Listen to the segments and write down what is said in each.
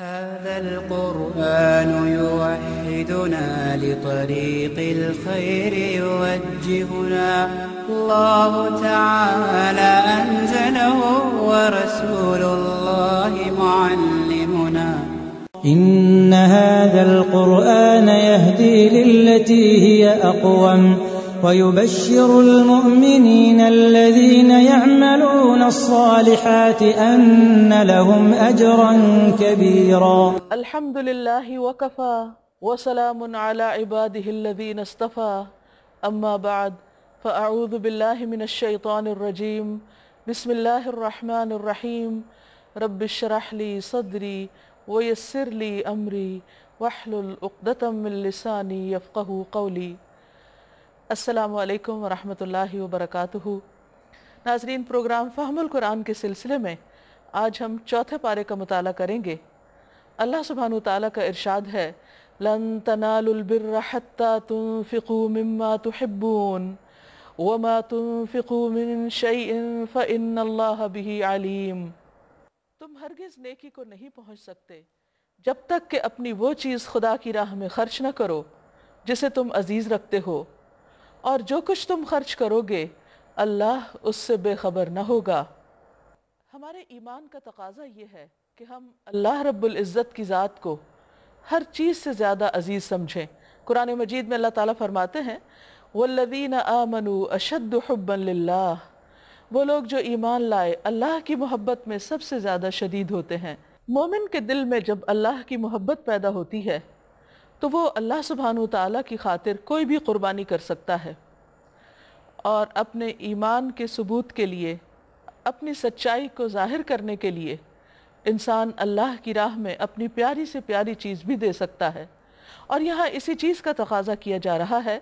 هذا القرآن يوحدنا لطريق الخير يوجهنا الله تعالى أنزله ورسول الله معلمنا إن هذا القرآن يهدي للتي هي أقوم ويبشر المؤمنين الذين يعملون الصالحات أن لهم أجرا كبيرا. الحمد لله وكفى وسلام على عباده الذين اصطفى أما بعد فأعوذ بالله من الشيطان الرجيم بسم الله الرحمن الرحيم رب اشرح لي صدري ويسر لي أمري واحلل عقدة من لساني يفقهوا قولي. السلام علیکم ورحمۃ اللہ وبرکاتہ. ناظرین، پروگرام فہم القرآن کے سلسلے میں آج ہم چوتھے پارے کا مطالعہ کریں گے. اللہ سبحانہ وتعالیٰ کا ارشاد ہے، لن تنالوا البر حتى تنفقوا مما تحبون وما تنفقوا من شيء فإن الله به علیم. تم ہرگز نیکی کو نہیں پہنچ سکتے جب تک کہ اپنی وہ چیز خدا کی راہ میں خرچ نہ کرو جسے تم عزیز رکھتے ہو، اور جو کچھ تم خرچ کرو گے اللہ اس سے بے خبر نہ ہوگا. ہمارے ایمان کا تقاضا یہ ہے کہ ہم اللہ رب العزت کی ذات کو ہر چیز سے زیادہ عزیز سمجھیں. قرآن مجید میں اللہ تعالیٰ فرماتے ہیں، وَالَّذِينَ آمَنُوا أَشَدُّ حُبًّا لِلَّهِ. وہ لوگ جو ایمان لائے اللہ کی محبت میں سب سے زیادہ شدید ہوتے ہیں. مومن کے دل میں جب اللہ کی محبت پیدا ہوتی ہے تو وہ اللہ سبحانہ وتعالیٰ کی خاطر کوئی بھی قربانی کر سکتا ہے، اور اپنے ایمان کے ثبوت کے لیے، اپنی سچائی کو ظاہر کرنے کے لیے انسان اللہ کی راہ میں اپنی پیاری سے پیاری چیز بھی دے سکتا ہے. اور یہاں اسی چیز کا تقاضا کیا جا رہا ہے،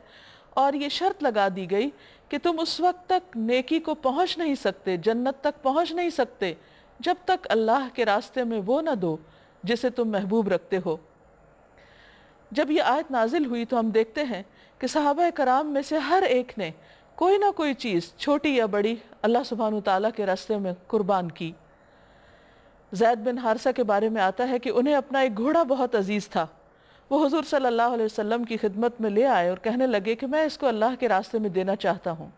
اور یہ شرط لگا دی گئی کہ تم اس وقت تک نیکی کو پہنچ نہیں سکتے، جنت تک پہنچ نہیں سکتے جب تک اللہ کے راستے میں وہ نہ دو جسے تم محبوب رکھتے ہو. جب یہ آیت نازل ہوئی تو ہم دیکھتے ہیں کہ صحابہ کرام میں سے ہر ایک نے کوئی نہ کوئی چیز چھوٹی یا بڑی اللہ سبحانہ وتعالیٰ کے راستے میں قربان کی. زید بن حارثہ کے بارے میں آتا ہے کہ انہیں اپنا ایک گھوڑا بہت عزیز تھا. وہ حضور صلی اللہ علیہ وسلم کی خدمت میں لے آئے اور کہنے لگے کہ میں اس کو اللہ کے راستے میں دینا چاہتا ہوں.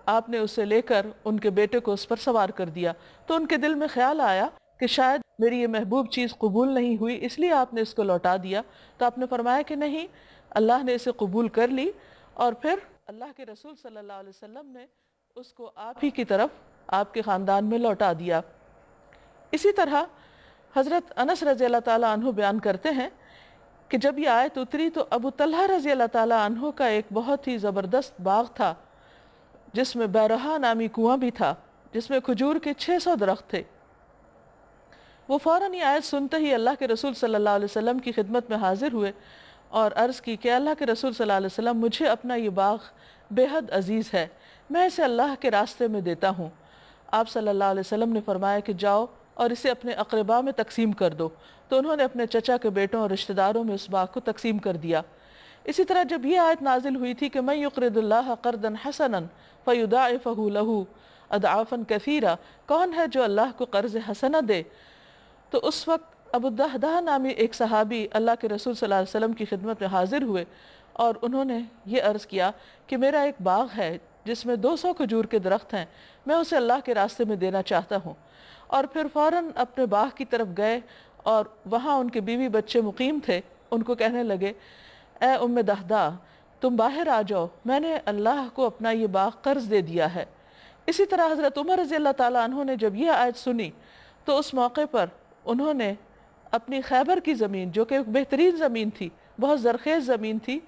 آپ نے اسے لے کر ان کے بیٹے کو اس پر سوار کر دیا تو ان کے دل میں خیال آیا کہ شاید میری یہ محبوب چیز قبول نہیں ہوئی، اس لیے آپ نے اس کو لوٹا دیا. تو آپ نے فرمایا کہ نہیں، اللہ نے اسے قبول کر لی، اور پھر اللہ کے رسول صلی اللہ علیہ وسلم نے اس کو آپ ہی کی طرف آپ کے خاندان میں لوٹا دیا. اسی طرح حضرت انس رضی اللہ تعالیٰ عنہ بیان کرتے ہیں کہ جب یہ آیت اتری تو ابو طلحہ رضی اللہ تعالیٰ عنہ کا ایک بہت ہی زبردست باغ تھا جس میں بیرہا نامی کنواں بھی تھا، جس میں کھجور کے 600 درخت تھے. وہ فوراً یہ آیت سنتے ہی اللہ کے رسول صلی اللہ علیہ وسلم کی خدمت میں حاضر ہوئے اور عرض کی کہ اللہ کے رسول صلی اللہ علیہ وسلم، مجھے اپنا یہ باغ بے حد عزیز ہے، میں اسے اللہ کے راستے میں دیتا ہوں. آپ صلی اللہ علیہ وسلم نے فرمایا کہ جاؤ اور اسے اپنے اقربا میں تقسیم کر دو. تو انہوں نے اپنے چچا کے بیٹوں اور رشتہ داروں میں اس باغ کو تقسیم کر دیا. اسی طرح جب یہ آیت نازل ہوئی تھی کہ مَن يُقْرِضُ اللَّهَ قَرْضًا حَسَنًا فَيُضَاعِفَهُ لَهُ أَضْعَافًا كَثِيرًا، کون ہے جو اللہ کو قرض حسنہ دے، تو اس وقت ابو الدحداح نامی ایک صحابی اللہ کے رسول صلی اللہ علیہ وسلم کی خدمت میں حاضر ہوئے اور انہوں نے یہ عرض کیا کہ میرا ایک باغ ہے جس میں 200 کھجور کے درخت ہیں، میں اسے اللہ کے راستے میں دینا چاہتا ہوں. اور پھر فوراً اپنے باغ کی طرف گئے اور وہاں ان کے بیوی بچے مقیم تھے. ان کو کہنے لگے، اے ام دحداح، تم باہر آ جاؤ، میں نے اللہ کو اپنا یہ باغ قرض دے دیا ہے. اسی طرح حضرت عمر رضی اللہ تعالیٰ عنہ نے جب یہ آیت سنی تو اس موقع پر انہوں نے اپنی خیبر کی زمین، جو کہ ایک بہترین زمین تھی، بہت زرخیز زمین تھی،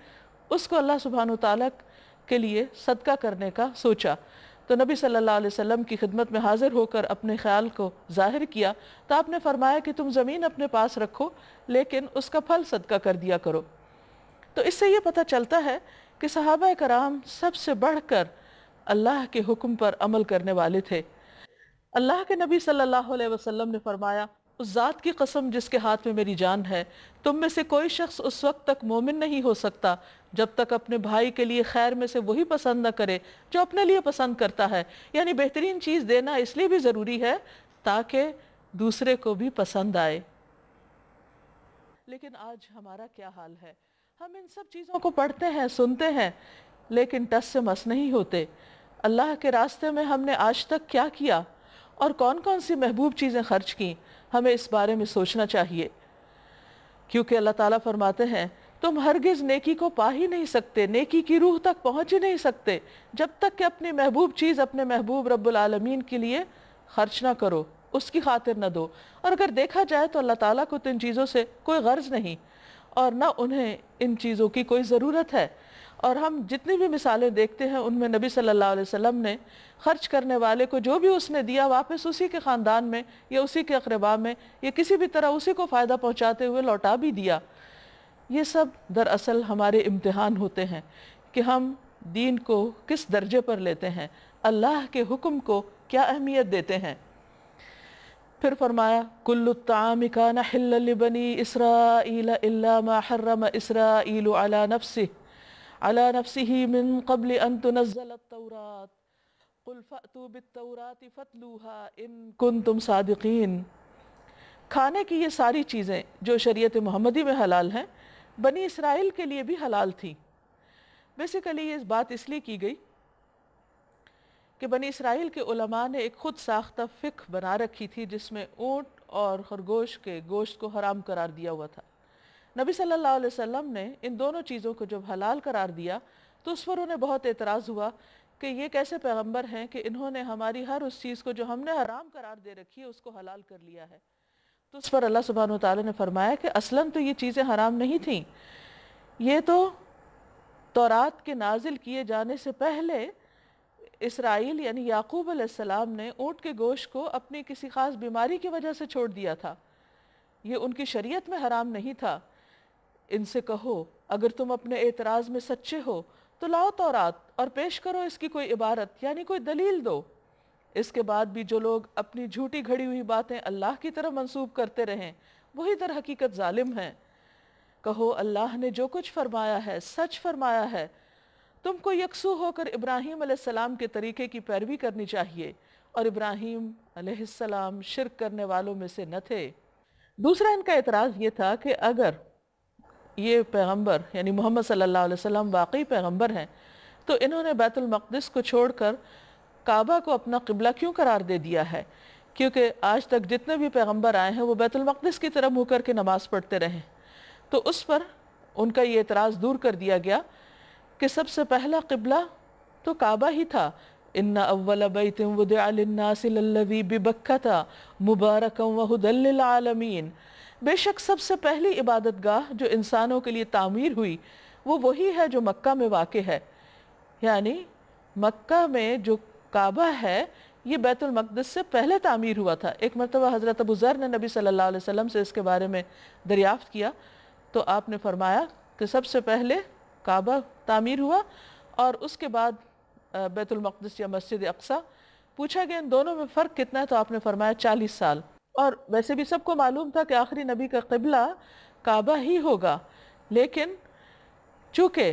اس کو اللہ سبحانہ وتعالیٰ کے لیے صدقہ کرنے کا سوچا. تو نبی صلی اللہ علیہ وسلم کی خدمت میں حاضر ہو کر اپنے خیال کو ظاہر کیا تو آپ نے فرمایا کہ تم زمین اپنے پاس رکھو لیکن اس کا پھل صدقہ کر دیا کرو. تو اس سے یہ پتہ چلتا ہے کہ صحابہ کرام سب سے بڑھ کر اللہ کے حکم پر عمل کرنے والے تھے. اللہ کے نبی صلی اللہ علیہ وسلم نے فرمایا، اس ذات کی قسم جس کے ہاتھ میں میری جان ہے، تم میں سے کوئی شخص اس وقت تک مومن نہیں ہو سکتا جب تک اپنے بھائی کے لیے خیر میں سے وہی پسند نہ کرے جو اپنے لیے پسند کرتا ہے. یعنی بہترین چیز دینا اس لیے بھی ضروری ہے تاکہ دوسرے کو بھی پسند آئے. لیکن آج ہمارا کیا حال ہے؟ ہم ان سب چیزوں کو پڑھتے ہیں، سنتے ہیں، لیکن ٹس سے مس نہیں ہوتے۔ اللہ کے راستے میں ہم نے آج تک کیا کیا اور کون کون سی محبوب چیزیں خرچ کی، ہمیں اس بارے میں سوچنا چاہیے، کیونکہ اللہ تعالیٰ فرماتے ہیں تم ہرگز نیکی کو پا ہی نہیں سکتے، نیکی کی روح تک پہنچ ہی نہیں سکتے جب تک کہ اپنی محبوب چیز اپنے محبوب رب العالمین کے لیے خرچ نہ کرو، اس کی خاطر نہ دو۔ اور اگر دیکھا جائے تو اللہ تعالیٰ کو تو ان چیزوں سے کوئی غرض نہیں اور نہ انہیں ان چیزوں کی کوئی ضرورت ہے۔ اور ہم جتنی بھی مثالیں دیکھتے ہیں ان میں نبی صلی اللہ علیہ وسلم نے خرچ کرنے والے کو جو بھی اس نے دیا واپس اسی کے خاندان میں یا اسی کے اقربا میں یا کسی بھی طرح اسی کو فائدہ پہنچاتے ہوئے لوٹا بھی دیا۔ یہ سب دراصل ہمارے امتحان ہوتے ہیں کہ ہم دین کو کس درجے پر لیتے ہیں، اللہ کے حکم کو کیا اہمیت دیتے ہیں۔ پھر فرمایا کل الطعام کان حلا لبنی اسرائیل الا ما حرم اسرائیل علی نفسه من قبل ان تنزل التوراۃ قل فأتوا بالتوراۃ فاتلوها ان کنتم صادقین۔ کھانے کی یہ ساری چیزیں جو شریعت محمدی میں حلال ہیں بنی اسرائیل کے لیے بھی حلال تھی۔ بیسیکلی یہ بات اس لیے کی گئی کہ بنی اسرائیل کے علماء نے ایک خود ساختہ فقہ بنا رکھی تھی جس میں اونٹ اور خرگوش کے گوشت کو حرام قرار دیا ہوا تھا۔ نبی صلی اللہ علیہ وسلم نے ان دونوں چیزوں کو جب حلال قرار دیا تو اس پر انہیں بہت اعتراض ہوا کہ یہ کیسے پیغمبر ہیں کہ انہوں نے ہماری ہر اس چیز کو جو ہم نے حرام قرار دے رکھی ہے اس کو حلال کر لیا ہے۔ تو اس پر اللہ سبحانہ وتعالی نے فرمایا کہ اصلاً تو یہ چیزیں حرام نہیں تھیں، یہ تو تورات کے نازل کیے جانے سے پہلے اسرائیل یعنی یعقوب علیہ السلام نے اونٹ کے گوشت کو اپنی کسی خاص بیماری کی وجہ سے چھوڑ دیا تھا، یہ ان کی شریعت میں حرام نہیں تھا۔ ان سے کہو اگر تم اپنے اعتراض میں سچے ہو تو لاؤ تورات اور پیش کرو اس کی کوئی عبارت یعنی کوئی دلیل دو۔ اس کے بعد بھی جو لوگ اپنی جھوٹی گھڑی ہوئی باتیں اللہ کی طرف منسوب کرتے رہیں وہی در حقیقت ظالم ہیں۔ کہو اللہ نے جو کچھ فرمایا ہے سچ فرمایا ہے، تم کو یکسو ہو کر ابراہیم علیہ السلام کے طریقے کی پیروی کرنی چاہیے، اور ابراہیم علیہ السلام شرک کرنے والوں میں سے نہ تھے۔ دوسرا ان کا اعتراض یہ تھا کہ اگر یہ پیغمبر یعنی محمد صلی اللہ علیہ وسلم واقعی پیغمبر ہیں تو انہوں نے بیت المقدس کو چھوڑ کر کعبہ کو اپنا قبلہ کیوں قرار دے دیا ہے؟ کیونکہ آج تک جتنے بھی پیغمبر آئے ہیں وہ بیت المقدس کی طرف منہ کر کے نماز پڑھتے رہے، تو اس پر ان کا یہ اعتراض دور کر دیا گیا کہ سب سے پہلا قبلہ تو کعبہ ہی تھا۔ ان اول بیت وضع للناس للذی ببکۃ مبارکا وہدی للعالمین، بے شک سب سے پہلی عبادت گاہ جو انسانوں کے لیے تعمیر ہوئی وہ وہی ہے جو مکہ میں واقع ہے، یعنی مکہ میں جو کعبہ ہے یہ بیت المقدس سے پہلے تعمیر ہوا تھا۔ ایک مرتبہ حضرت ابو ذر نے نبی صلی اللہ علیہ وسلم سے اس کے بارے میں دریافت کیا تو آپ نے فرمایا کہ سب سے پہلے کعبہ تعمیر ہوا اور اس کے بعد بیت المقدس یا مسجد اقصیٰ۔ پوچھا گیا ان دونوں میں فرق کتنا ہے تو آپ نے فرمایا 40 سال۔ اور ویسے بھی سب کو معلوم تھا کہ آخری نبی کا قبلہ کعبہ ہی ہوگا، لیکن چونکہ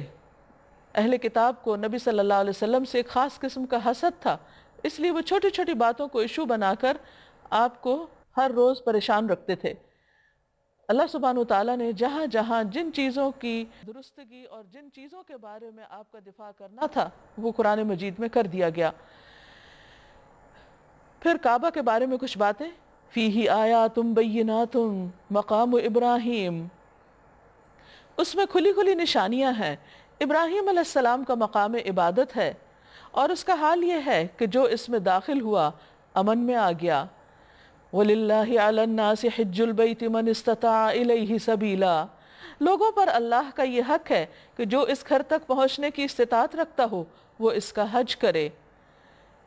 اہل کتاب کو نبی صلی اللہ علیہ وسلم سے ایک خاص قسم کا حسد تھا اس لیے وہ چھوٹی چھوٹی باتوں کو ایشو بنا کر آپ کو ہر روز پریشان رکھتے تھے۔ اللہ سبحانہ وتعالیٰ نے جہاں جہاں جن چیزوں کی درستگی اور جن چیزوں کے بارے میں آپ کا دفاع کرنا تھا وہ قرآن مجید میں کر دیا گیا۔ پھر کعبہ کے بارے میں کچھ باتیں، فیہ آیات بینات مقام ابراہیم، اس میں کھلی کھلی نشانیاں ہیں، ابراہیم علیہ السلام کا مقام عبادت ہے اور اس کا حال یہ ہے کہ جو اس میں داخل ہوا امن میں آ گیا۔ وَلِلَّهِ عَلَى النَّاسِ حِجُّ الْبَيْتِ مَنِ اسْتَطَاعَ إِلَيْهِ سَبِيلًا، لوگوں پر اللہ کا یہ حق ہے کہ جو اس گھر تک پہنچنے کی استطاعت رکھتا ہو وہ اس کا حج کرے،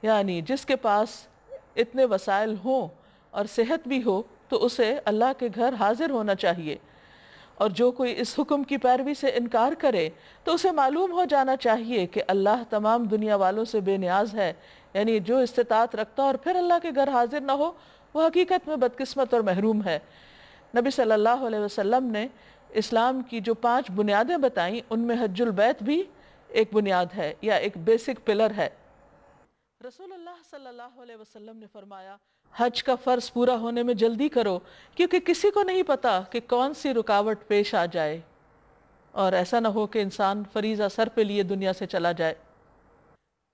یعنی جس کے پاس اتنے وسائل ہوں اور صحت بھی ہو تو اسے اللہ کے گھر حاضر ہونا چاہیے، اور جو کوئی اس حکم کی پیروی سے انکار کرے تو اسے معلوم ہو جانا چاہیے کہ اللہ تمام دنیا والوں سے بے نیاز ہے، یعنی جو استطاعت رکھتا اور پھر اللہ کے گھر حاضر نہ ہو وہ حقیقت میں بدقسمت اور محروم ہے۔ نبی صلی اللہ علیہ وسلم نے اسلام کی جو 5 بنیادیں بتائیں ان میں حج البیت بھی ایک بنیاد ہے یا ایک بیسک پلر ہے۔ رسول اللہ صلی اللہ علیہ وسلم نے فرمایا حج کا فرض پورا ہونے میں جلدی کرو، کیونکہ کسی کو نہیں پتا کہ کون سی رکاوٹ پیش آ جائے، اور ایسا نہ ہو کہ انسان فریضہ سر پہ لیے دنیا سے چلا جائے۔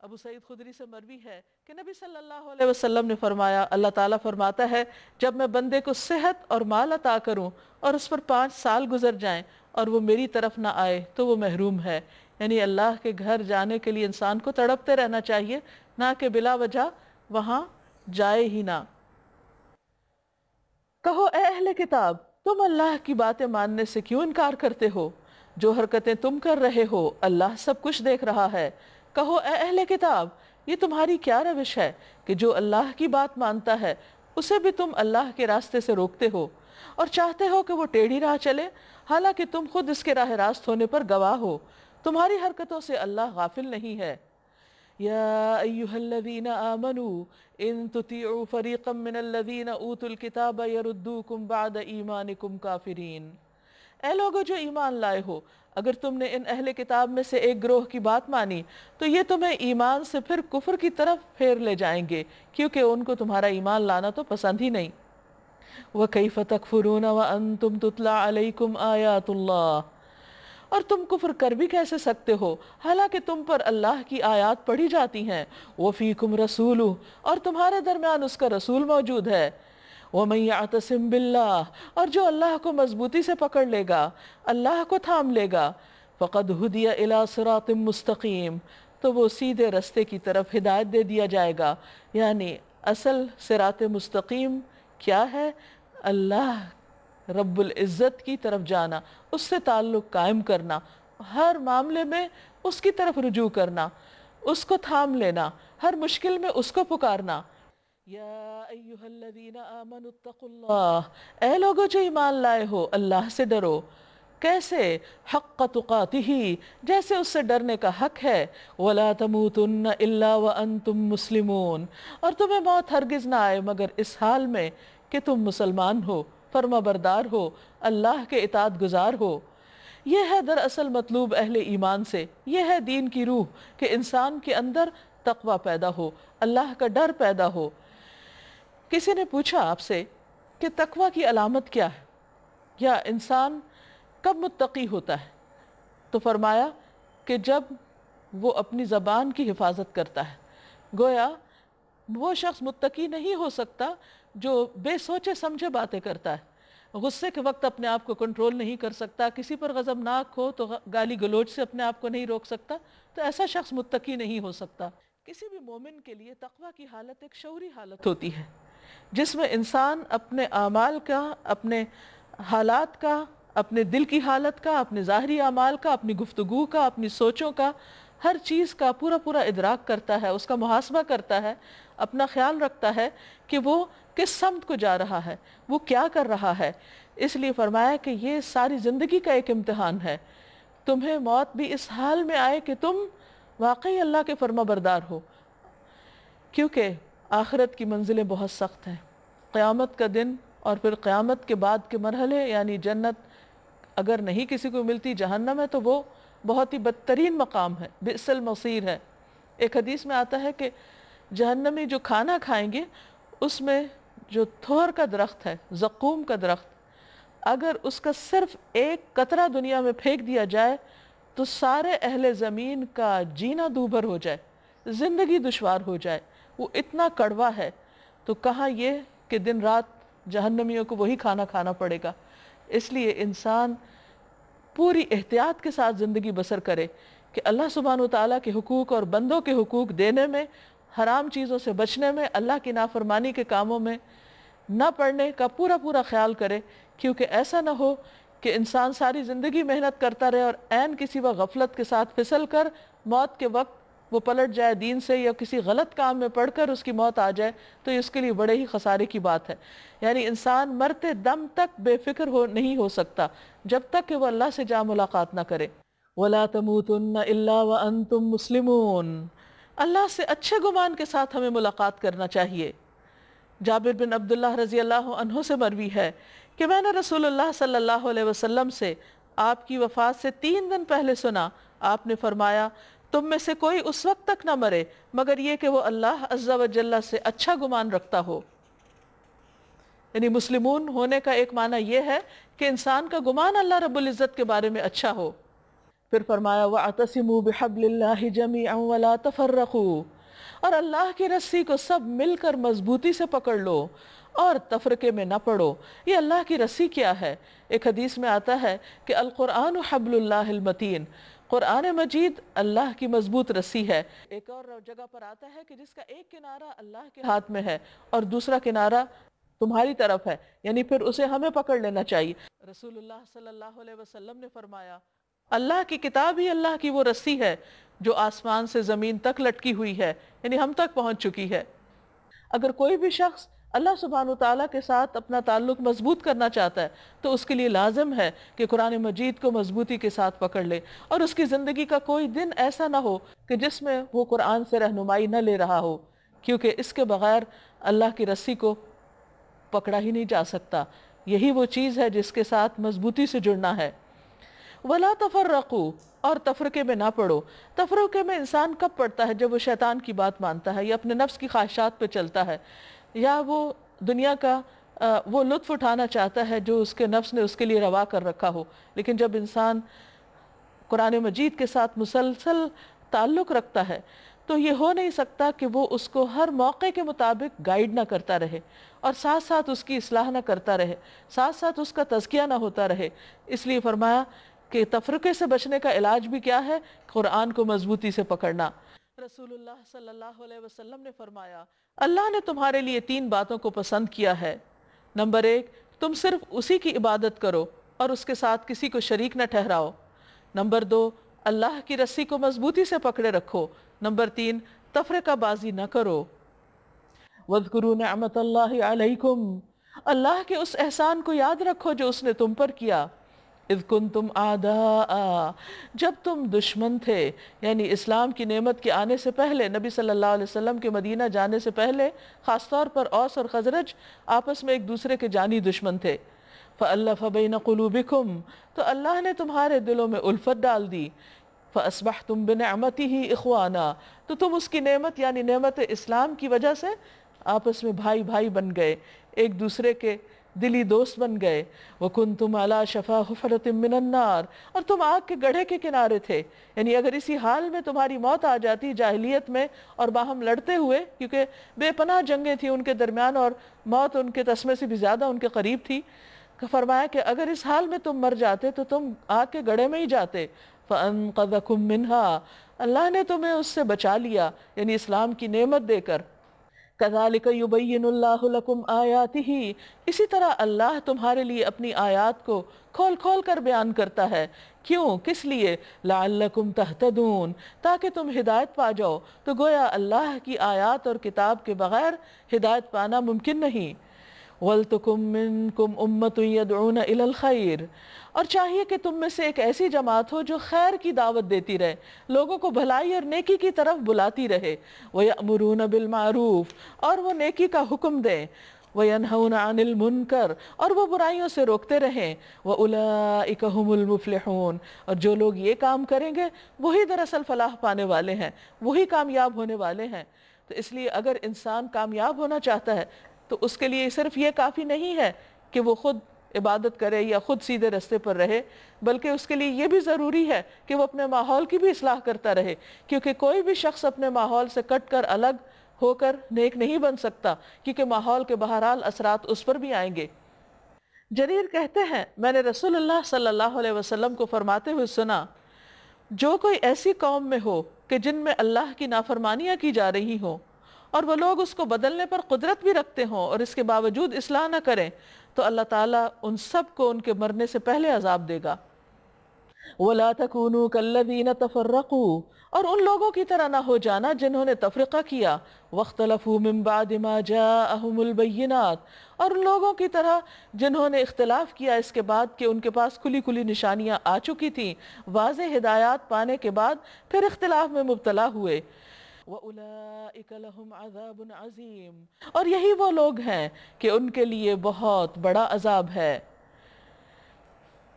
ابو سعید خدری سے مروی ہے کہ نبی صلی اللہ علیہ وسلم نے فرمایا اللہ تعالیٰ فرماتا ہے جب میں بندے کو صحت اور مال عطا کروں اور اس پر 5 سال گزر جائیں اور وہ میری طرف نہ آئے تو وہ محروم ہے، یعنی اللہ کے گھر جانے کے لیے انسان کو تڑپتے رہنا چاہیے، نہ کہ بلا وجہ وہاں جائے ہی نہ۔ کہو اے اہل کتاب، تم اللہ کی باتیں ماننے سے کیوں انکار کرتے ہو؟ جو حرکتیں تم کر رہے ہو اللہ سب کچھ دیکھ رہا ہے۔ کہو اے اہل کتاب، یہ تمہاری کیا روش ہے کہ جو اللہ کی بات مانتا ہے اسے بھی تم اللہ کے راستے سے روکتے ہو اور چاہتے ہو کہ وہ ٹیڑھی راہ چلے، حالانکہ تم خود اس کے راہ راست ہونے پر گواہ ہو۔ تمہاری حرکتوں سے اللہ غافل نہیں ہے۔ یا ایہا الذین آمنوا ان تطیعوا فریقا من الذین اوتوا الکتاب یردوکم بعد ایمانکم کافرین۔ اے لوگو جو ایمان لائے ہو، اگر تم نے ان اہل کتاب میں سے ایک گروہ کی بات مانی تو یہ تمہیں ایمان سے پھر کفر کی طرف پھیر لے جائیں گے، کیونکہ ان کو تمہارا ایمان لانا تو پسند ہی نہیں۔ وَكَيْفَ تَكْفُرُونَ وَأَنْتُمْ تُتْلَى عَلَيْكُمْ آيَاتُ اللَّهِ، اور تم کفر کر بھی کیسے سکتے ہو حالانکہ تم پر اللہ کی آیات پڑھی جاتی ہیں۔ وَفِيكُمْ رَسُولُهُ، اور تمہارے درمیان اس کا رسول موجود ہے۔ وَمَن يَعْتَصِم بِاللَّهِ، اور جو اللہ کو مضبوطی سے پکڑ لے گا، اللہ کو تھام لے گا، فَقَدْ هُدِيَ إِلَى صِرَاطٍ مُسْتَقِيمٍ، تو وہ سیدھے رستے کی طرف ہدایت دے دیا جائے گا۔ یعنی اصل صراط مستقیم کیا ہے؟ اللہ رب العزت کی طرف جانا، اس سے تعلق قائم کرنا، ہر معاملے میں اس کی طرف رجوع کرنا، اس کو تھام لینا، ہر مشکل میں اس کو پکارنا۔ یا ایہا الذین آمنوا اتقوا اللہ، اے لوگو جو ایمان لائے ہو اللہ سے ڈرو۔ کیسے؟ حق تقاتہ، جیسے اس سے ڈرنے کا حق ہے۔ ولا تموتن الا وانتم مسلمون، اور تمہیں موت ہرگز نہ آئے مگر اس حال میں کہ تم مسلمان ہو، فرما بردار ہو، اللہ کے اطاعت گزار ہو۔ یہ ہے دراصل مطلوب اہل ایمان سے، یہ ہے دین کی روح کہ انسان کے اندر تقوی پیدا ہو، اللہ کا ڈر پیدا ہو۔ کسی نے پوچھا آپ سے کہ تقوی کی علامت کیا ہے، یا انسان کب متقی ہوتا ہے؟ تو فرمایا کہ جب وہ اپنی زبان کی حفاظت کرتا ہے۔ گویا وہ شخص متقی نہیں ہو سکتا جو بے سوچے سمجھے باتیں کرتا ہے، غصے کے وقت اپنے آپ کو کنٹرول نہیں کر سکتا، کسی پر غضبناک ہو تو گالی گلوچ سے اپنے آپ کو نہیں روک سکتا، تو ایسا شخص متقی نہیں ہو سکتا۔ کسی بھی مومن کے لیے تقوی کی حالت ایک شعوری حالت ہوتی ہے، جس میں انسان اپنے اعمال کا، اپنے حالات کا، اپنے دل کی حالت کا، اپنے ظاہری اعمال کا، اپنی گفتگو کا، اپنی سوچوں کا، ہر چیز کا پورا ادراک کرتا ہے، اس کا محاسبہ کرتا ہے، اپنا خیال رکھتا ہے کہ وہ کس سمت کو جا رہا ہے، وہ کیا کر رہا ہے۔ اس لیے فرمایا کہ یہ ساری زندگی کا ایک امتحان ہے، تمہیں موت بھی اس حال میں آئے کہ تم واقعی اللہ کے فرما بردار ہو، کیونکہ آخرت کی منزلیں بہت سخت ہیں۔ قیامت کا دن اور پھر قیامت کے بعد کے مرحلے، یعنی جنت اگر نہیں کسی کو ملتی، جہنم ہے، تو وہ بہت ہی بدترین مقام ہے، بئس المصیر ہے۔ ایک حدیث میں آتا ہے کہ جہنمی جو کھانا کھائیں گے اس میں جو تھور کا درخت ہے، زقوم کا درخت، اگر اس کا صرف ایک قطرہ دنیا میں پھینک دیا جائے تو سارے اہل زمین کا جینا دوبھر ہو جائے، زندگی دشوار ہو جائے، وہ اتنا کڑوا ہے۔ تو کہاں یہ کہ دن رات جہنمیوں کو وہی کھانا کھانا پڑے گا۔ اس لیے انسان پوری احتیاط کے ساتھ زندگی بسر کرے کہ اللہ سبحانہ وتعالیٰ کے حقوق اور بندوں کے حقوق دینے میں، حرام چیزوں سے بچنے میں، اللہ کی نافرمانی کے کاموں میں نہ پڑنے کا پورا خیال کرے، کیونکہ ایسا نہ ہو کہ انسان ساری زندگی محنت کرتا رہے اور عین کسی وقت غفلت کے ساتھ پھسل کر موت کے وقت وہ پلٹ جائے دین سے، یا کسی غلط کام میں پڑھ کر اس کی موت آ جائے، تو اس کے لیے بڑے ہی خسارے کی بات ہے۔ یعنی انسان مرتے دم تک بے فکر نہیں ہو سکتا جب تک کہ وہ اللہ سے جا ملاقات نہ کرے۔ وَلَا تَمُوتُنَّ إِلَّا وَأَنْتُمْ مُسْلِمُونَ، اللہ سے اچھے گمان کے ساتھ ہمیں ملاقات کرنا چاہیے۔ جابر بن عبداللہ رضی اللہ عنہ سے مروی ہے کہ میں نے رسول اللہ صلی اللہ علیہ وسلم سے آپ کی وفات سے 3 دن پہلے سنا، آپ نے فرمایا تم میں سے کوئی اس وقت تک نہ مرے مگر یہ کہ وہ اللہ عز و جل سے اچھا گمان رکھتا ہو. یعنی مسلمون ہونے کا ایک معنی یہ ہے کہ انسان کا گمان اللہ رب العزت کے بارے میں اچھا ہو. پھر فرمایا وَاعْتَصِمُوا بِحَبْلِ اللَّهِ جَمِيعًا وَلَا تَفَرَّقُوا، اور اللہ کی رسی کو سب مل کر مضبوطی سے پکڑ لو اور تفرقے میں نہ پڑو. یہ اللہ کی رسی کیا ہے؟ ایک حدیث میں آتا ہے کہ القرآن حبل اللہ المتین، قرآن مجید اللہ کی مضبوط رسی ہے. ایک اور جگہ پر آتا ہے کہ جس کا ایک کنارہ اللہ کے ہاتھ میں ہے اور دوسرا کنارہ تمہاری طرف ہے، یعنی پھر اسے ہمیں پکڑ لینا چاہیے. رسول اللہ صلی اللہ علیہ وسلم نے فرمایا اللہ کی کتاب ہی اللہ کی وہ رسی ہے جو آسمان سے زمین تک لٹکی ہوئی ہے، یعنی ہم تک پہنچ چکی ہے. اگر کوئی بھی شخص اللہ سبحانہ وتعالیٰ کے ساتھ اپنا تعلق مضبوط کرنا چاہتا ہے تو اس کے لیے لازم ہے کہ قرآن مجید کو مضبوطی کے ساتھ پکڑ لے، اور اس کی زندگی کا کوئی دن ایسا نہ ہو کہ جس میں وہ قرآن سے رہنمائی نہ لے رہا ہو، کیونکہ اس کے بغیر اللہ کی رسی کو پکڑا ہی نہیں جا سکتا. یہی وہ چیز ہے جس کے ساتھ مضبوطی سے جڑنا ہے. وَلَا تَفَرَّقُوا، اور تفرقے میں نہ پڑو. تفرقے میں انسان کب پڑتا ہے؟ جب وہ شیطان کی بات مانتا ہے یا اپنے نفس کی خواہشات پہ چلتا ہے، یا وہ دنیا کا وہ لطف اٹھانا چاہتا ہے جو اس کے نفس نے اس کے لیے روا کر رکھا ہو. لیکن جب انسان قرآن مجید کے ساتھ مسلسل تعلق رکھتا ہے تو یہ ہو نہیں سکتا کہ وہ اس کو ہر موقع کے مطابق گائیڈ نہ کرتا رہے اور ساتھ ساتھ اس کی اصلاح نہ کرتا رہے، ساتھ ساتھ اس کا تزکیہ نہ ہوتا رہے. اس لیے فرمایا کہ تفرقے سے بچنے کا علاج بھی کیا ہے؟ قرآن کو مضبوطی سے پکڑنا. رسول اللہ صلی اللہ علیہ وسلم نے فرمایا اللہ نے تمہارے لیے 3 باتوں کو پسند کیا ہے. نمبر 1، تم صرف اسی کی عبادت کرو اور اس کے ساتھ کسی کو شریک نہ ٹھہراؤ. نمبر 2، اللہ کی رسی کو مضبوطی سے پکڑے رکھو. نمبر 3، تفرقہ بازی نہ کرو. وَاذْكُرُوا نِعْمَةَ اللَّهِ عَلَيْكُمْ، اللہ کے اس احسان کو یاد رکھو جو اس نے تم پر کیا. اذ کنتم اعداء، جب تم دشمن تھے، یعنی اسلام کی نعمت کے آنے سے پہلے، نبی صلی اللہ علیہ وسلم کے مدینہ جانے سے پہلے خاص طور پر اوس اور خزرج آپس میں ایک دوسرے کے جانی دشمن تھے. فَأَلَّفَ بَيْنَ قُلُوبِكُمْ، تو اللہ نے تمہارے دلوں میں الفت ڈال دی. فَأَصْبَحْتُمْ بِنِعْمَتِهِ إِخْوَانًا، تو تم اس کی نعمت یعنی نعمت اسلام کی وجہ سے آپس میں بھائی بھائی بن گئے، ایک دوسرے کے دلی دوست بن گئے. وَكُنْتُمْ عَلَى شَفَا حُفْرَةٍ مِّنَ النَّارِ، اور تم آگ کے گڑھے کے کنارے تھے. یعنی اگر اسی حال میں تمہاری موت آ جاتی جاہلیت میں اور باہم لڑتے ہوئے، کیونکہ بے پناہ جنگیں تھیں ان کے درمیان اور موت ان کے تسمے سے بھی زیادہ ان کے قریب تھی، فرمایا کہ اگر اس حال میں تم مر جاتے تو تم آگ کے گڑھے میں ہی جاتے. فَأَنْقَذَكُمْ مِنْهَا، اللہ نے تمہیں اس سے بچا لیا، یعنی اسلام کی نعمت دے کر. كَذَلِكَ يُبَيِّنُ اللَّهُ لَكُمْ آيَاتِهِ، اسی طرح اللہ تمہارے لیے اپنی آیات کو کھول کھول کر بیان کرتا ہے. کیوں؟ کس لیے؟ لَعَلَّكُمْ تَهْتَدُونَ، تاکہ تم ہدایت پا جاؤ. تو گویا اللہ کی آیات اور کتاب کے بغیر ہدایت پانا ممکن نہیں. وَلْتَكُن مِّنكُمْ أُمَّةٌ يَدْعُونَ إِلَى الْخَيْرِ، اور چاہیے کہ تم میں سے ایک ایسی جماعت ہو جو خیر کی دعوت دیتی رہے، لوگوں کو بھلائی اور نیکی کی طرف بلاتی رہے. وَيَأْمُرُونَ بِالْمَعْرُوفِ، اور وہ نیکی کا حکم دیں. وَيَنْهَوْنَ عَنِ الْمُنْكَرِ، اور وہ برائیوں سے روکتے رہیں. وَأُولَئِكَ هُمُ الْمُفْلِحُونَ، اور جو لوگ یہ کام کریں گے وہی دراصل فلاح پانے والے ہیں، وہی کامیاب ہونے والے ہیں. تو اس لیے اگر انسان کامیاب ہونا چاہتا ہے تو اس کے لیے صرف یہ کافی نہیں ہے کہ وہ خود عبادت کرے یا خود سیدھے رستے پر رہے، بلکہ اس کے لیے یہ بھی ضروری ہے کہ وہ اپنے ماحول کی بھی اصلاح کرتا رہے، کیونکہ کوئی بھی شخص اپنے ماحول سے کٹ کر الگ ہو کر نیک نہیں بن سکتا، کیونکہ ماحول کے بہرحال اثرات اس پر بھی آئیں گے. جریر کہتے ہیں میں نے رسول اللہ صلی اللہ علیہ وسلم کو فرماتے ہوئے سنا، جو کوئی ایسی قوم میں ہو کہ جن میں اللہ کی نافرمانیاں کی جا رہی ہوں اور وہ لوگ اس کو بدلنے پر قدرت بھی رکھتے ہوں اور اس کے باوجود اصلاح نہ کریں، تو اللہ تعالیٰ ان سب کو ان کے مرنے سے پہلے عذاب دے گا. وَلَا تَكُونُوا كَالَّذِينَ تَفَرَّقُوا، اور ان لوگوں کی طرح نہ ہو جانا جنہوں نے تفرقہ کیا. وَاخْتَلَفُوا مِن بَعْدِ مَا جَاءَهُمُ الْبَيِّنَاتُ، اور ان لوگوں کی طرح جنہوں نے اختلاف کیا اس کے بعد کہ ان کے پاس کھلی کھلی نشانیاں آ چکی تھیں، واضح ہدایات پانے کے بعد پھر اختلاف میں مبتلا ہوئے. وَأُولَئِكَ لَهُمْ عَذَابٌ عَظِيمٌ، اور یہی وہ لوگ ہیں کہ ان کے لیے بہت بڑا عذاب ہے.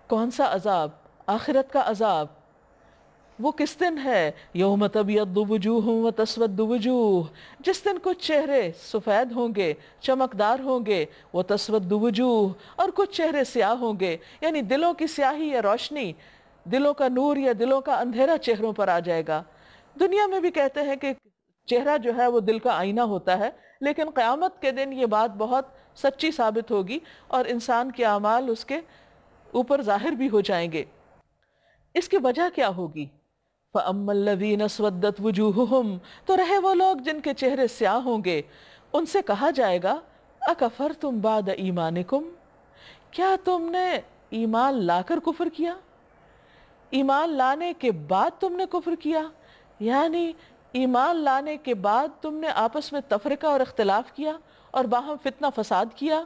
کون سا عذاب؟ آخرت کا عذاب. وہ کس دن ہے؟ یوم تبیض وجوہ و تسود وجوہ، جس دن کچھ چہرے سفید ہوں گے، چمکدار ہوں گے، وہ تسود وجوہ، اور کچھ چہرے سیاہ ہوں گے، یعنی دلوں کی سیاہی یا روشنی، دلوں کا نور یا دلوں کا اندھیرا چہروں پر آ جائے گا۔ دنیا میں بھی کہتے ہیں کہ چہرہ جو ہے وہ دل کا آئینہ ہوتا ہے، لیکن قیامت کے دن یہ بات بہت سچی ثابت ہوگی اور انسان کے اعمال اس کے اوپر ظاہر بھی ہو جائیں گے۔ اس کی وجہ کیا ہوگی؟ فَأَمَّا الَّذِينَ اسْوَدَّتْ وُجُوهُهُمْ، تو رہے وہ لوگ جن کے چہرے سیاہ ہوں گے، ان سے کہا جائے گا أَكَفَرْتُمْ بَعْدَ إِيمَانِكُمْ، کیا تم نے ایمان لا کر کفر کیا؟ ایمان لانے کے بعد تم نے کفر کیا، یعنی ایمان لانے کے بعد تم نے آپس میں تفرقہ اور اختلاف کیا اور باہم فتنہ فساد کیا۔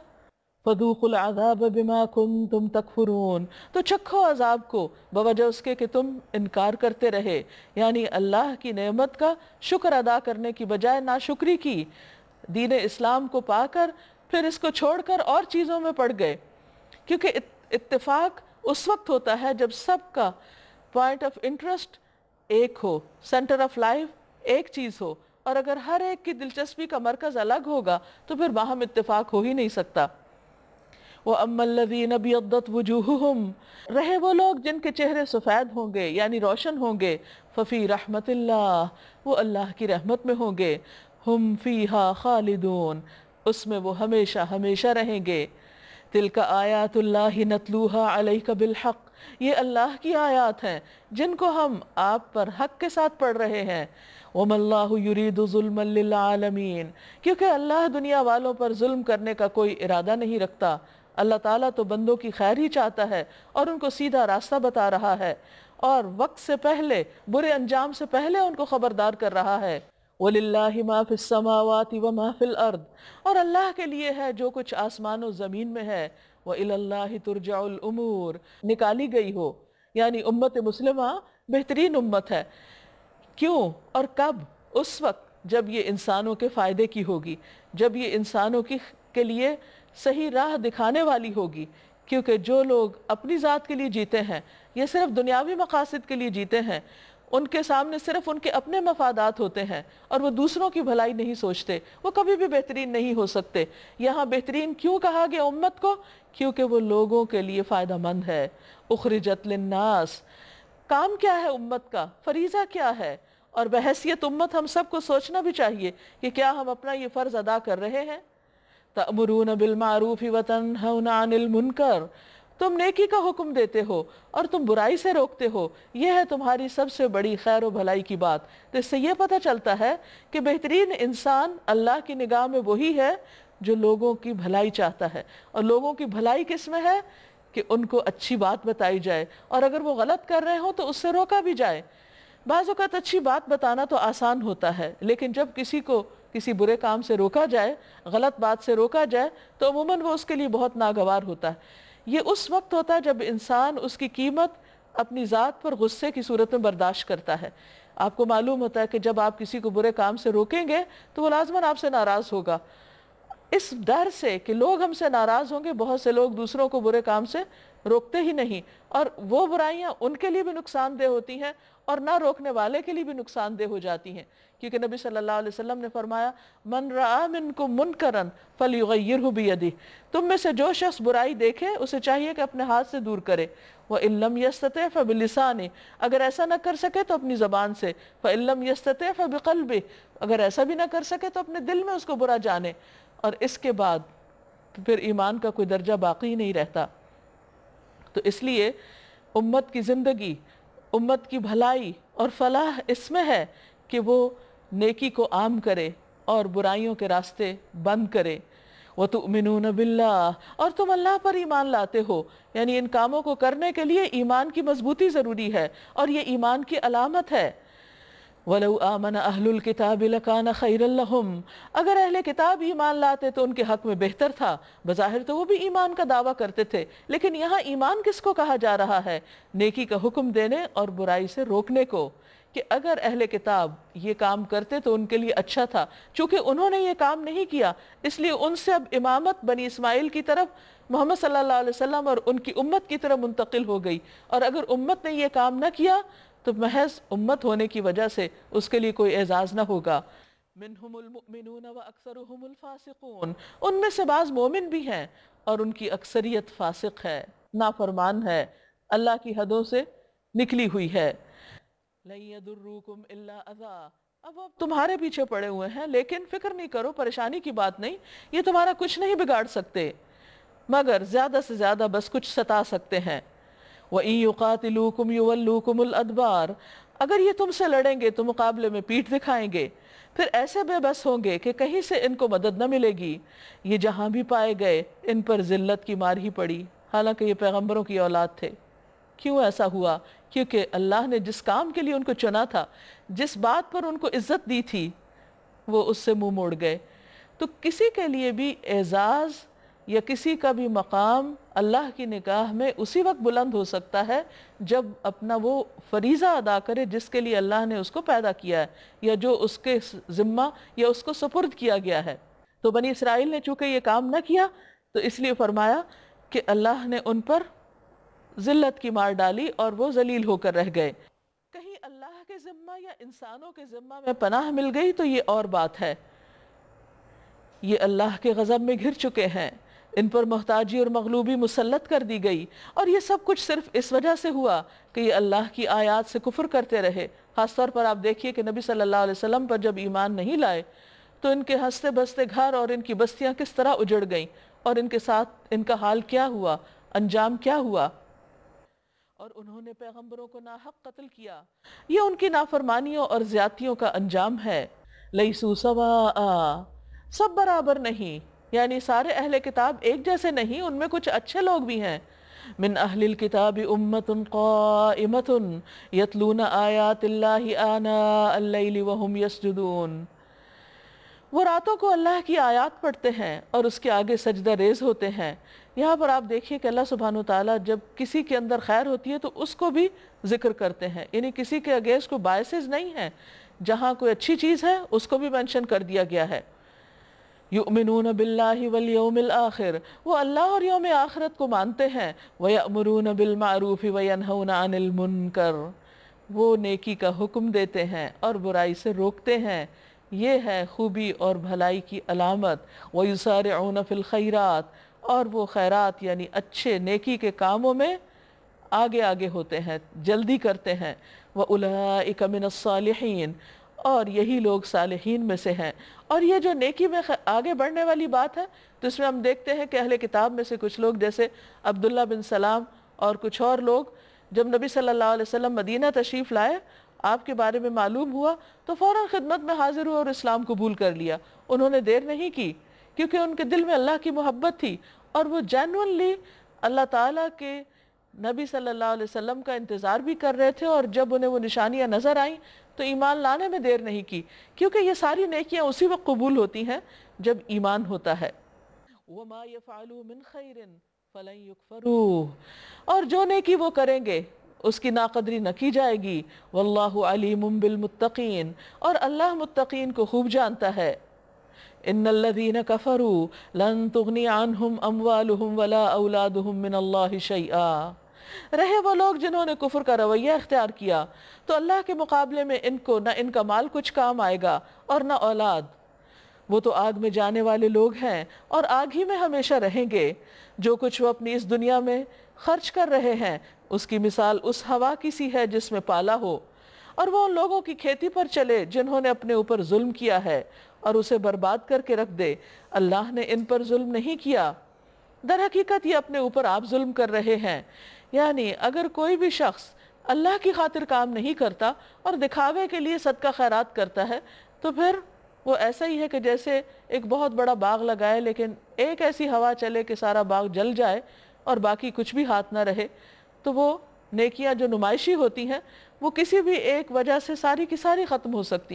فَذُوقُوا الْعَذَابَ بِمَا كُنْتُمْ تَكْفُرُونَ، تو چکھو عذاب کو بوجہ اس کے کہ تم انکار کرتے رہے، یعنی اللہ کی نعمت کا شکر ادا کرنے کی بجائے ناشکری کی، دین اسلام کو پا کر پھر اس کو چھوڑ کر اور چیزوں میں پڑ گئے۔ کیونکہ اتفاق اس وقت ہوتا ہے جب سب کا پوائنٹ آف انٹرسٹ ایک ہو، سینٹر آف لائف ایک چیز ہو، اور اگر ہر ایک کی دلچسپی کا مرکز الگ ہوگا تو پھر باہم اتفاق ہو ہی نہیں سکتا۔ وَأَمَّا الَّذِينَ ابْيَضَّتْ وُجُوهُهُمْ، رہے وہ لوگ جن کے چہرے سفید ہوں گے یعنی روشن ہوں گے، فَفِي رَحْمَةِ اللَّهِ، وہ اللہ کی رحمت میں ہوں گے، ہم فِيهَا خَالِدُونَ، اس میں وہ ہمیشہ ہمیشہ رہیں گے۔ تِلْكَ آیَاتُ اللَّهِ نَتْلُوهَا عَلَيْكَ بِالْحَقِّ، یہ اللہ کی آیات ہیں جن کو ہم آپ پر حق کے ساتھ پڑھ رہے ہیں۔ وَمَا اللَّهُ يُرِيدُ ظُلْمًا لِلْعَالَمِينَ، کیونکہ اللہ دنیا والوں پر ظلم کرنے کا کوئی ارادہ نہیں رکھتا، اللہ تعالیٰ تو بندوں کی خیر ہی چاہتا ہے اور ان کو سیدھا راستہ بتا رہا ہے، اور وقت سے پہلے، برے انجام سے پہلے ان کو خبردار کر رہا ہے۔ وَلِلَّهِ مَا فِي السَّمَاوَاتِ وَمَا فِي الْأَرْضِ، اور اللہ کے لیے ہے جو کچھ آسمان و زمین میں ہے۔ وَإِلَى اللَّهِ تُرْجَعُ الْأُمُورِ، نکالی گئی ہو، یعنی امت مسلمہ بہترین امت ہے۔ کیوں اور کب؟ اس وقت جب یہ انسانوں کے فائدے کی ہوگی، جب یہ انسانوں کے لیے صحیح راہ دکھانے والی ہوگی، کیونکہ جو لوگ اپنی ذات کے لیے جیتے ہیں، یہ صرف دنیاوی مقاصد کے لیے جیتے ہیں، ان کے سامنے صرف ان کے اپنے مفادات ہوتے ہیں اور وہ دوسروں کی بھلائی نہیں سوچتے، وہ کبھی بھی بہترین نہیں ہو سکتے۔ یہاں بہترین کیوں کہا گیا امت کو؟ کیونکہ وہ لوگوں کے لیے فائدہ مند ہے۔ اخرجت للناس، کام کیا ہے امت کا، فریضہ کیا ہے، اور بحیثیت امت ہم سب کو سوچنا بھی چاہیے کہ کیا ہم اپنا یہ فرض ادا کر رہے ہیں۔ تَأْمُرُونَ بِالْمَعْرُوفِ وَتَنْهَوْنَ عَنِ الْمُنْكَرِ، تم نیکی کا حکم دیتے ہو اور تم برائی سے روکتے ہو، یہ ہے تمہاری سب سے بڑی خیر و بھلائی کی بات۔ تو اس سے یہ پتہ چلتا ہے کہ بہترین انسان اللہ کی نگاہ میں وہی ہے جو لوگوں کی بھلائی چاہتا ہے، اور لوگوں کی بھلائی کس میں ہے؟ کہ ان کو اچھی بات بتائی جائے، اور اگر وہ غلط کر رہے ہوں تو اس سے روکا بھی جائے۔ بعض اوقات اچھی بات بتانا تو آسان ہوتا ہے، لیکن جب کسی کو کسی برے کام سے روکا جائے، غلط بات سے روکا جائے، تو عموماً وہ اس کے لیے بہت ناگوار ہوتا ہے۔ یہ اس وقت ہوتا ہے جب انسان اس کی قیمت اپنی ذات پر غصے کی صورت میں برداشت کرتا ہے۔ آپ کو معلوم ہوتا ہے کہ جب آپ کسی کو برے کام سے روکیں گے تو وہ لازماً آپ سے ناراض ہوگا۔ اس ڈر سے کہ لوگ ہم سے ناراض ہوں گے، بہت سے لوگ دوسروں کو برے کام سے روکتے ہی نہیں، اور وہ برائیاں ان کے لیے بھی نقصان دہ ہوتی ہیں اور نہ روکنے والے کے لیے بھی نقصان دہ ہو جاتی ہیں، کیونکہ نبی صلی اللہ علیہ وسلم نے فرمایا من رآ منکم منکرا فلیغیرہ بیدہ، تم میں سے جو شخص برائی دیکھے اسے چاہیے کہ اپنے ہاتھ سے دور کرے، وَإِن لَمْ يَسْتَطِعْ فَبِلِسَانِهِ، اگر ایسا نہ کر سکے تو اپنی زبان سے، فَإِن لَمْ يَسْتَطِعْ فَبِقَلْبِهِ، اگر ایسا بھی نہ کر سکے تو اپنے دل میں اس کو برا جانے، اور اس کے بعد پھر ایمان کا کوئی درجہ باقی نہیں رہتا۔ تو اس لیے امت کی زندگی، امت کی بھلائی اور فلاح اس میں ہے کہ وہ نیکی کو عام کرے اور برائیوں کے راستے بند کرے۔ وَتُؤْمِنُونَ بِاللَّهِ، اور تم اللہ پر ایمان لاتے ہو، یعنی ان کاموں کو کرنے کے لیے ایمان کی مضبوطی ضروری ہے، اور یہ ایمان کی علامت ہے۔ وَلَوْ آمَنَ أَهْلُ الْكِتَابِ لَكَانَ خَيْرًا لَهُمْ، اگر اہل کتاب ایمان لاتے تو ان کے حق میں بہتر تھا۔ بظاہر تو وہ بھی ایمان کا دعویٰ کرتے تھے، لیکن یہاں ایمان کس کو کہا جا رہا ہے؟ نیکی کا حکم دینے اور برائی سے روکنے کو، کہ اگر اہل کتاب یہ کام کرتے تو ان کے لیے اچھا تھا، چونکہ انہوں نے یہ کام نہیں کیا، اس لیے ان سے اب امامت بنی اسماعیل کی طرف محمد صلی اللہ علیہ وسلم اور ان کی امت کی طرح منتقل ہو گئی، اور اگر امت نے یہ کام نہ کیا تو محض امت ہونے کی وجہ سے اس کے لیے کوئی اعزاز نہ ہوگا۔ منہم المؤمنون واکثرهم الفاسقون، ان میں سے بعض مومن بھی ہیں اور ان کی اکثریت فاسق ہے، نافرمان ہے، اللہ کی حدوں سے نکلی ہوئی ہے۔ لن يضروكم الا اذى، اب وہ تمہارے پیچھے پڑے ہوئے ہیں، لیکن فکر نہیں کرو، پریشانی کی بات نہیں، یہ تمہارا کچھ نہیں بگاڑ سکتے، مگر زیادہ سے زیادہ بس کچھ ستا سکتے ہیں۔ وَإِن يُقَاتِلُوكُمْ يُوَلُّوكُمُ الْأَدْبَارَ، اگر یہ تم سے لڑیں گے تو مقابلے میں پیٹھ دکھائیں گے، پھر ایسے بے بس ہوں گے کہ کہیں سے ان کو مدد نہ ملے گی۔ یہ جہاں بھی پائے گئے ان پر ذلت کی مار ہی پڑی، حالانکہ یہ پیغمبروں کی اولاد تھے۔ کیوں ایسا ہوا؟ کیونکہ اللہ نے جس کام کے لیے ان کو چنا تھا، جس بات پر ان کو عزت دی تھی، وہ اس سے منہ موڑ گئے۔ تو کسی کے لیے بھی اعزاز یا کسی کا بھی مقام اللہ کی نگاہ میں اسی وقت بلند ہو سکتا ہے جب اپنا وہ فریضہ ادا کرے جس کے لیے اللہ نے اس کو پیدا کیا ہے، یا جو اس کے ذمہ یا اس کو سپرد کیا گیا ہے۔ تو بنی اسرائیل نے چونکہ یہ کام نہ کیا تو اس لیے فرمایا کہ اللہ نے ان پر ذلت کی مار ڈالی اور وہ ذلیل ہو کر رہ گئے۔ کہیں اللہ کے ذمہ یا انسانوں کے ذمہ میں پناہ مل گئی تو یہ اور بات ہے، یہ اللہ کے غضب میں گھر چکے ہیں، ان پر محتاجی اور مغلوبی مسلط کر دی گئی، اور یہ سب کچھ صرف اس وجہ سے ہوا کہ یہ اللہ کی آیات سے کفر کرتے رہے۔ خاص طور پر آپ دیکھیے کہ نبی صلی اللہ علیہ وسلم پر جب ایمان نہیں لائے تو ان کے ہنستے بستے گھر اور ان کی بستیاں کس طرح اجڑ گئیں، اور ان کے ساتھ ان کا حال کیا ہوا، انجام کیا ہوا، اور انہوں نے پیغمبروں کو ناحق قتل کیا۔ یہ ان کی نافرمانیوں اور زیادتیوں کا انجام ہے۔ لیسوا سواء، سب برابر نہیں، یعنی سارے اہل کتاب ایک جیسے نہیں، ان میں کچھ اچھے لوگ بھی ہیں۔ من اہل الکتاب امۃ قائمۃ یتلون آیات اللہ آناء اللیل وہم یسجدون، وہ راتوں کو اللہ کی آیات پڑھتے ہیں اور اس کے آگے سجدہ ریز ہوتے ہیں۔ یہاں پر آپ دیکھیے کہ اللہ سبحانہ وتعالیٰ جب کسی کے اندر خیر ہوتی ہے تو اس کو بھی ذکر کرتے ہیں، یعنی کسی کے اگینسٹ کوئی بائسز نہیں ہے، جہاں کوئی اچھی چیز ہے اس کو بھی مینشن کر دیا گیا ہے۔ یؤمنون باللہ والیوم الآخر، وہ اللہ اور یوم آخرت کو مانتے ہیں۔ ویأمرون بالمعروف وینہون عن المنکر، وہ نیکی کا حکم دیتے ہیں اور برائی سے روکتے ہیں، یہ ہے خوبی اور بھلائی کی علامت۔ وَيُسَارِعُونَ فِي الْخَيْرَاتِ، اور وہ خیرات یعنی اچھے نیکی کے کاموں میں آگے آگے ہوتے ہیں، جلدی کرتے ہیں۔ وَأُولَئِكَ مِنَ الصَّالِحِينَ، اور یہی لوگ صالحین میں سے ہیں۔ اور یہ جو نیکی میں آگے بڑھنے والی بات ہے تو اس میں ہم دیکھتے ہیں کہ اہل کتاب میں سے کچھ لوگ جیسے عبداللہ بن سلام اور کچھ اور لوگ جب نبی صلی اللہ علیہ وسلم مدینہ تشریف لائے، آپ کے بارے میں معلوم ہوا تو فوراً خدمت میں حاضر ہوئے اور اسلام قبول کر لیا۔ انہوں نے دیر نہیں کی کیونکہ ان کے دل میں اللہ کی محبت تھی اور وہ جینوئنلی اللہ تعالیٰ کے نبی صلی اللہ علیہ وسلم کا انتظار بھی کر رہے تھے، اور جب انہیں وہ نشانیاں نظر آئیں تو ایمان لانے میں دیر نہیں کی، کیونکہ یہ ساری نیکیاں اسی وقت قبول ہوتی ہیں جب ایمان ہوتا ہے۔ وَمَا يَفْعَلُوا مِنْ خَيْرٍ فَلَنْ يُكْفَرُوهُ، اور جو نیکی وہ کریں گے اس کی ناقدری نہ کی جائے گی۔ وَاللَّهُ عَلِيمٌ بِالْمُتَّقِينَ، اور اللہ متقین کو خوب جانتا ہے۔ ان الذین کفروا لن تغنی عنہم اموالہم ولا اولادہم من اللہ شیئا، رہے وہ لوگ جنہوں نے کفر کا رویہ اختیار کیا تو اللہ کے مقابلے میں ان کو نہ ان کا مال کچھ کام آئے گا اور نہ اولاد، وہ تو آگ میں جانے والے لوگ ہیں اور آگ ہی میں ہمیشہ رہیں گے۔ جو کچھ وہ اپنی اس دنیا میں خرچ کر رہے ہیں اس کی مثال اس ہوا کی سی ہے جس میں پالا ہو، اور وہ ان لوگوں کی کھیتی پر چلے جنہوں نے اپنے اوپر ظلم کیا ہے اور اسے برباد کر کے رکھ دے۔ اللہ نے ان پر ظلم نہیں کیا، در حقیقت یہ اپنے اوپر آپ ظلم کر رہے ہیں۔ یعنی اگر کوئی بھی شخص اللہ کی خاطر کام نہیں کرتا اور دکھاوے کے لیے صدقہ خیرات کرتا ہے تو پھر وہ ایسا ہی ہے کہ جیسے ایک بہت بڑا باغ لگائے لیکن ایک ایسی ہوا چلے کہ سارا باغ جل جائے اور باقی کچھ بھی ہاتھ نہ رہے، تو وہ نیکیاں جو نمائشی ہوتی ہیں وہ کسی بھی ایک وجہ سے ساری کی ساری ختم ہو سکتی ہیں۔